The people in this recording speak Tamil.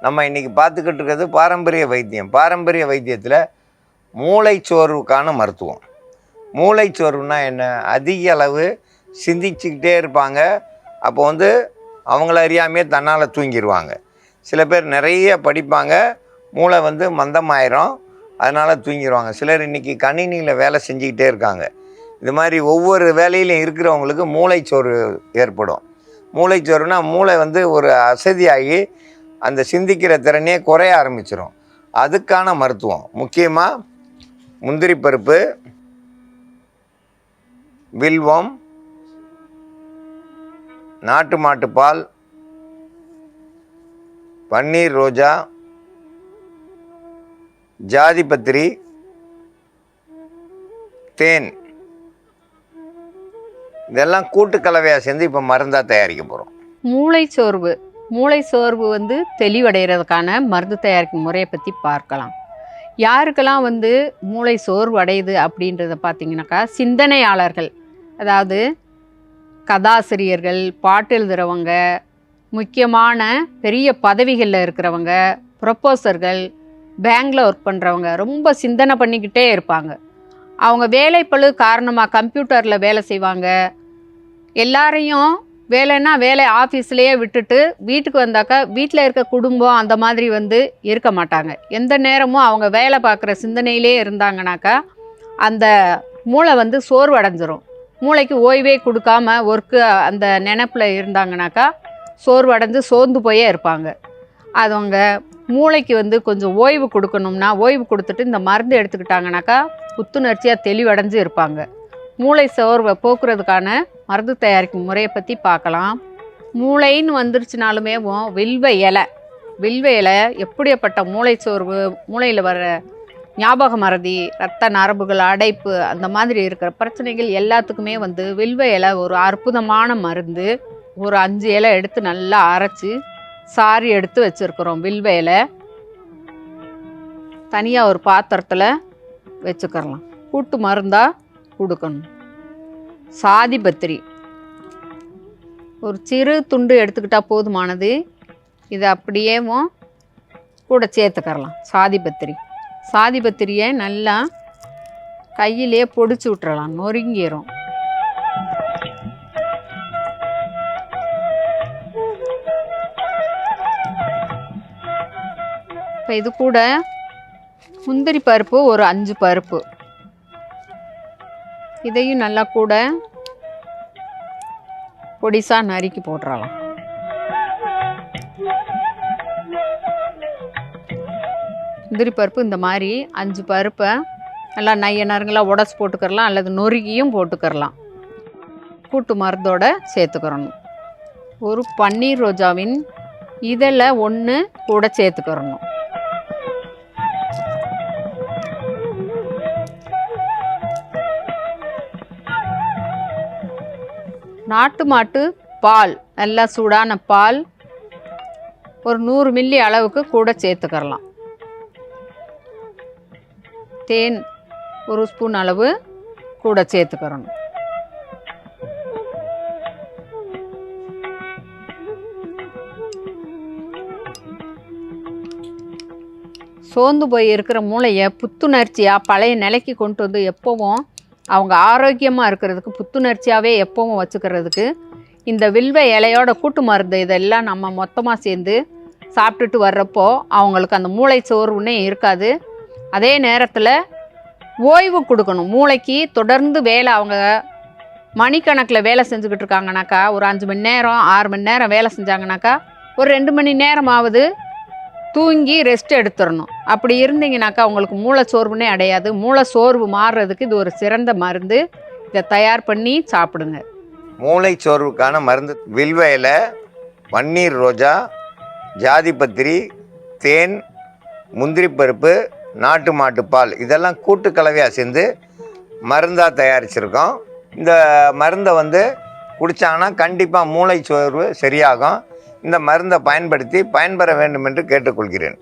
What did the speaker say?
நம்ம இன்றைக்கி பார்த்துக்கிட்டு இருக்கிறது பாரம்பரிய வைத்தியம். பாரம்பரிய வைத்தியத்தில் மூளைச்சோர்வுக்கான மருத்துவம். மூளைச்சோர்வுனா என்ன? அதிக அளவு சிந்திச்சுக்கிட்டே இருப்பாங்க. அப்போ அவங்கள அறியாமையே தன்னால் தூங்கிடுவாங்க. சில பேர் நிறைய படிப்பாங்க, மூளை மந்தமாயிரும், அதனால் தூங்கிடுவாங்க. சிலர் இன்றைக்கி கணினியில் வேலை செஞ்சுக்கிட்டே இருக்காங்க. இது மாதிரி ஒவ்வொரு வேலையிலையும் இருக்கிறவங்களுக்கு மூளைச்சோர்வு ஏற்படும். மூளைச்சோர்வுனா மூளை ஒரு அசதியாகி அந்த சிந்திக்கிற திறனே குறைய ஆரம்பிச்சிடும். அதுக்கான மருத்துவம் முக்கியமாக முந்திரி பருப்பு, வில்வம், நாட்டு மாட்டுப்பால், பன்னீர் ரோஜா, ஜாதிபத்திரி, தேன், இதெல்லாம் கூட்டு கலவையாக சேர்ந்து இப்போ மருந்தாக தயாரிக்க போகிறோம். மூளை சோர்வு தெளிவடைகிறதுக்கான மருந்து தயாரிக்கும் முறையை பற்றி பார்க்கலாம். யாருக்கெல்லாம் மூளை சோர்வு அடையுது அப்படின்றத பார்த்தீங்கன்னாக்கா, சிந்தனையாளர்கள், அதாவது கதாசிரியர்கள், பாட்டு எழுதுகிறவங்க, முக்கியமான பெரிய பதவிகளில் இருக்கிறவங்க, ப்ரொஃபஸர்கள், பேங்கில் ஒர்க் பண்ணுறவங்க, ரொம்ப சிந்தனை பண்ணிக்கிட்டே இருப்பாங்க. அவங்க வேலைப்பளு காரணமாக கம்ப்யூட்டரில் வேலை செய்வாங்க. எல்லாரையும் வேலைன்னா வேலை ஆஃபீஸ்லேயே விட்டுட்டு வீட்டுக்கு வந்தாக்கா வீட்டில் இருக்க குடும்பம் அந்த மாதிரி இருக்க மாட்டாங்க. எந்த நேரமும் அவங்க வேலை பார்க்குற சிந்தனையிலே இருந்தாங்கனாக்கா அந்த மூளை சோர்வு அடைஞ்சிரும். மூளைக்கு ஓய்வே கொடுக்காம ஒர்க்கு அந்த நினப்பில் இருந்தாங்கனாக்கா சோர்வு அடைஞ்சு சோர்ந்து போயே இருப்பாங்க. அவங்க மூளைக்கு கொஞ்சம் ஓய்வு கொடுக்கணும்னா ஓய்வு கொடுத்துட்டு இந்த மருந்து எடுத்துக்கிட்டாங்கனாக்கா புத்துணர்ச்சியாக தெளிவடைஞ்சு இருப்பாங்க. மூளை சோர்வை போக்குறதுக்கான மருந்து தயாரிக்கும் முறையை பற்றி பார்க்கலாம். மூளைன்னு வந்துருச்சுனாலுமே வில்வ இலை எப்படிப்பட்ட மூளை சோர்வு, மூளையில் வர ஞாபக மறதி, இரத்த நரம்புகள் அடைப்பு, அந்த மாதிரி இருக்கிற பிரச்சனைகள் எல்லாத்துக்குமே வில்வ இலை ஒரு அற்புதமான மருந்து. ஒரு 5 இலை எடுத்து நல்லா அரைச்சி சாரி எடுத்து வச்சுருக்குறோம். வில்வ இலை தனியாக ஒரு பாத்திரத்தில் வச்சுக்கிறலாம். கூட்டு மருந்தாக கொடுக்கணும். சாதிபத்திரி ஒரு சிறு துண்டு எடுத்துக்கிட்டால் போதுமானது. இதை அப்படியே கூட சேர்த்துக்கரலாம். சாதிபத்திரியை நல்லா கையிலே பொடிச்சு விட்டுறலாம், நொறுங்கிடும். இப்போ இது கூட முந்திரி பருப்பு ஒரு 5 பருப்பு, இதையும் நல்லா கூட பொடிசாக நறுக்கி போட்டுறலாம். முந்திரி பருப்பு இந்த மாதிரி 5 பருப்பை நல்லா நறுங்களாக உடச்சி போட்டுக்கிறலாம், அல்லது நொறுக்கியும் போட்டுக்கிறலாம். கூட்டு மருந்தோடு சேர்த்துக்கிறணும். ஒரு பன்னீர் ரோஜாவின் இதழை 1 கூட சேர்த்துக்கிறணும். நாட்டு மாட்டு பால், நல்லா சூடான பால் ஒரு 100 மில்லி அளவுக்கு கூட சேர்த்துக்கிறலாம். தேன் 1 ஸ்பூன் அளவு கூட சேர்த்துக்கிறணும். சோர்ந்து போய் இருக்கிற மூளையை புத்துணர்ச்சியாக பழைய நிலைக்கு கொண்டு எப்போவும் அவங்க ஆரோக்கியமாக இருக்கிறதுக்கு, புத்துணர்ச்சியாகவே எப்பவும் வச்சுக்கிறதுக்கு இந்த வில்வ இலையோட கூட்டு மருந்து இதெல்லாம் நம்ம மொத்தமாக சேர்ந்து சாப்பிட்டுட்டு வர்றப்போ அவங்களுக்கு அந்த மூளை சோர்வுன்னே இருக்காது. அதே நேரத்தில் ஓய்வு கொடுக்கணும். மூளைக்கு தொடர்ந்து வேலை, அவங்க மணிக்கணக்கில் வேலை செஞ்சுக்கிட்டு இருக்காங்கனாக்கா ஒரு 5 மணி நேரம் 6 மணி நேரம் வேலை செஞ்சாங்கனாக்கா ஒரு 2 மணி நேரமாவது தூங்கி ரெஸ்ட் எடுத்துடணும். அப்படி இருந்தீங்கனாக்கா உங்களுக்கு மூளை சோர்வுனே அடையாது. மூளை சோர்வு மாறுறதுக்கு இது ஒரு சிறந்த மருந்து. இதை தயார் பண்ணி சாப்பிடுங்க. மூளை சோர்வுக்கான மருந்து வில்வ இலை, பன்னீர் ரோஜா, ஜாதிபத்திரி, தேன், முந்திரி பருப்பு, நாட்டு மாட்டுப்பால், இதெல்லாம் கூட்டு கலவையாக சேர்ந்து மருந்தாக தயாரிச்சிருக்கோம். இந்த மருந்தை குடித்தாங்கன்னா கண்டிப்பாக மூளை சோர்வு சரியாகும். இந்த மருந்தை பயன்படுத்தி பயன்பெற வேண்டும் என்று கேட்டுக்கொள்கிறேன்.